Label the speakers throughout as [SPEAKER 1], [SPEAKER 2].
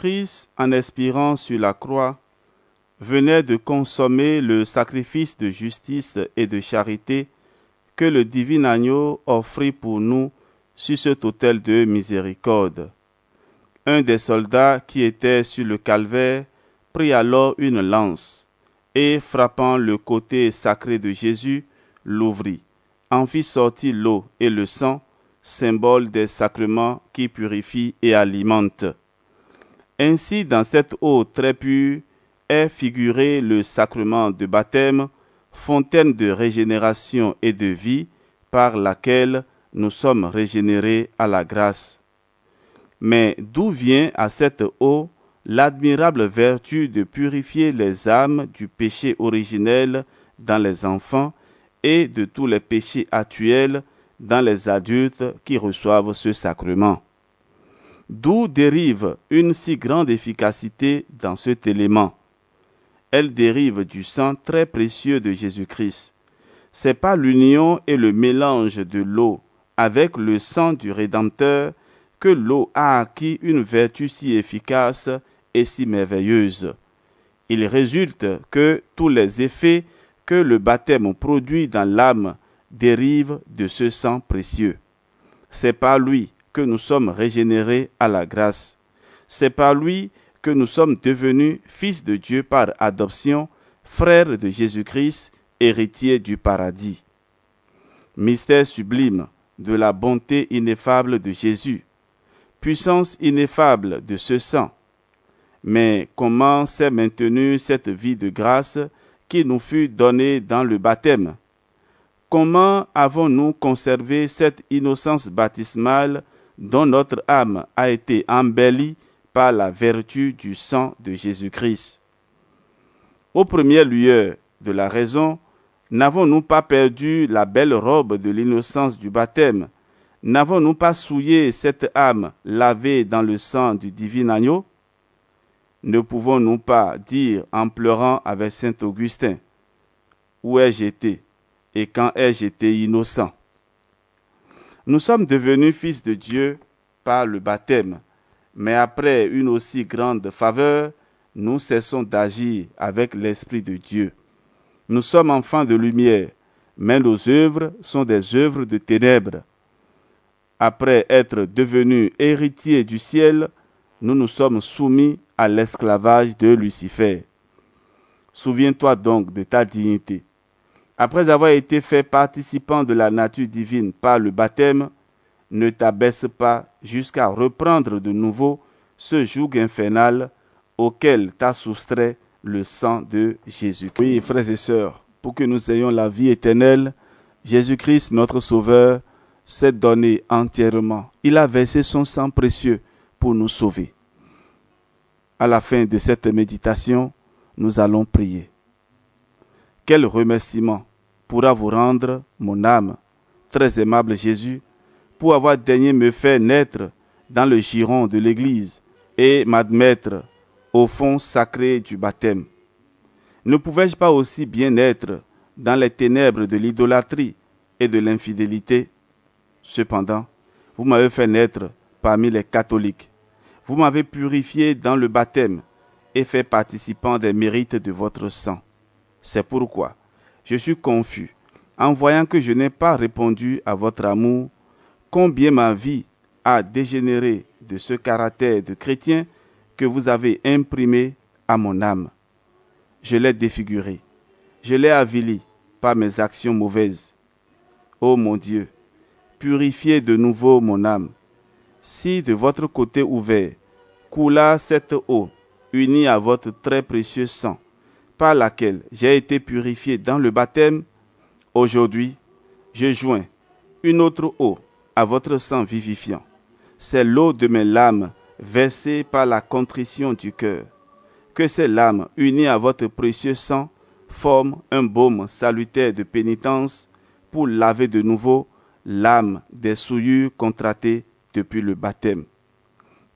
[SPEAKER 1] Christ, en expirant sur la croix, venait de consommer le sacrifice de justice et de charité que le divin agneau offrit pour nous sur cet autel de miséricorde. Un des soldats qui était sur le calvaire prit alors une lance et, frappant le côté sacré de Jésus, l'ouvrit, en fit sortir l'eau et le sang, symbole des sacrements qui purifient et alimentent. Ainsi, dans cette eau très pure est figuré le sacrement de baptême, fontaine de régénération et de vie par laquelle nous sommes régénérés à la grâce. Mais d'où vient à cette eau l'admirable vertu de purifier les âmes du péché originel dans les enfants et de tous les péchés actuels dans les adultes qui reçoivent ce sacrement? D'où dérive une si grande efficacité dans cet élément? Elle dérive du sang très précieux de Jésus-Christ. C'est par l'union et le mélange de l'eau avec le sang du Rédempteur que l'eau a acquis une vertu si efficace et si merveilleuse. Il résulte que tous les effets que le baptême produit dans l'âme dérivent de ce sang précieux. C'est par lui que nous sommes régénérés à la grâce. C'est par lui que nous sommes devenus fils de Dieu par adoption, frères de Jésus-Christ, héritiers du paradis. Mystère sublime de la bonté ineffable de Jésus, puissance ineffable de ce sang. Mais comment s'est maintenue cette vie de grâce qui nous fut donnée dans le baptême? Comment avons-nous conservé cette innocence baptismale dont notre âme a été embellie par la vertu du sang de Jésus-Christ? Aux premières lueurs de la raison, n'avons-nous pas perdu la belle robe de l'innocence du baptême? N'avons-nous pas souillé cette âme lavée dans le sang du divin agneau? Ne pouvons-nous pas dire en pleurant avec saint Augustin: où ai-je été et quand ai-je été innocent? Nous sommes devenus fils de Dieu par le baptême, mais après une aussi grande faveur, nous cessons d'agir avec l'Esprit de Dieu. Nous sommes enfants de lumière, mais nos œuvres sont des œuvres de ténèbres. Après être devenus héritiers du ciel, nous nous sommes soumis à l'esclavage de Lucifer. Souviens-toi donc de ta dignité. Après avoir été fait participant de la nature divine par le baptême, ne t'abaisse pas jusqu'à reprendre de nouveau ce joug infernal auquel t'a soustrait le sang de Jésus-Christ. Oui, frères et sœurs, pour que nous ayons la vie éternelle, Jésus-Christ, notre Sauveur, s'est donné entièrement. Il a versé son sang précieux pour nous sauver. À la fin de cette méditation, nous allons prier. Quel remerciement pourra vous rendre mon âme, très aimable Jésus, pour avoir daigné me faire naître dans le giron de l'Église et m'admettre au fond sacré du baptême. Ne pouvais-je pas aussi bien être dans les ténèbres de l'idolâtrie et de l'infidélité? Cependant, vous m'avez fait naître parmi les catholiques. Vous m'avez purifié dans le baptême et fait participant des mérites de votre sang. C'est pourquoi je suis confus en voyant que je n'ai pas répondu à votre amour, combien ma vie a dégénéré de ce caractère de chrétien que vous avez imprimé à mon âme. Je l'ai défiguré, je l'ai avili par mes actions mauvaises. Ô mon Dieu, purifiez de nouveau mon âme. Si de votre côté ouvert coula cette eau unie à votre très précieux sang, par laquelle j'ai été purifié dans le baptême, aujourd'hui, je joins une autre eau à votre sang vivifiant. C'est l'eau de mes larmes versée par la contrition du cœur. Que ces larmes unies à votre précieux sang forment un baume salutaire de pénitence pour laver de nouveau l'âme des souillures contractées depuis le baptême.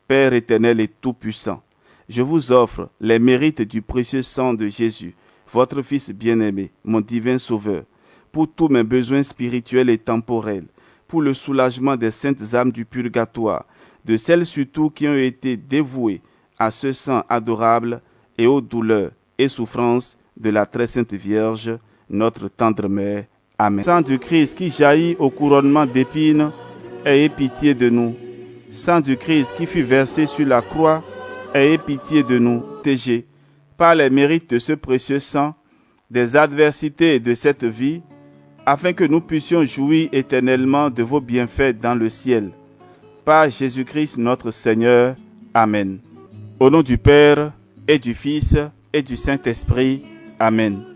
[SPEAKER 1] Père éternel et tout-puissant, je vous offre les mérites du précieux sang de Jésus, votre Fils bien-aimé, mon divin Sauveur, pour tous mes besoins spirituels et temporels, pour le soulagement des saintes âmes du purgatoire, de celles surtout qui ont été dévouées à ce sang adorable et aux douleurs et souffrances de la très sainte Vierge, notre tendre mère. Amen. Sang du Christ qui jaillit au couronnement d'épines, ayez pitié de nous. Sang du Christ qui fut versé sur la croix, ayez pitié de nous. Protégés par les mérites de ce précieux sang, des adversités de cette vie, afin que nous puissions jouir éternellement de vos bienfaits dans le ciel. Par Jésus-Christ notre Seigneur. Amen. Au nom du Père, et du Fils, et du Saint-Esprit. Amen.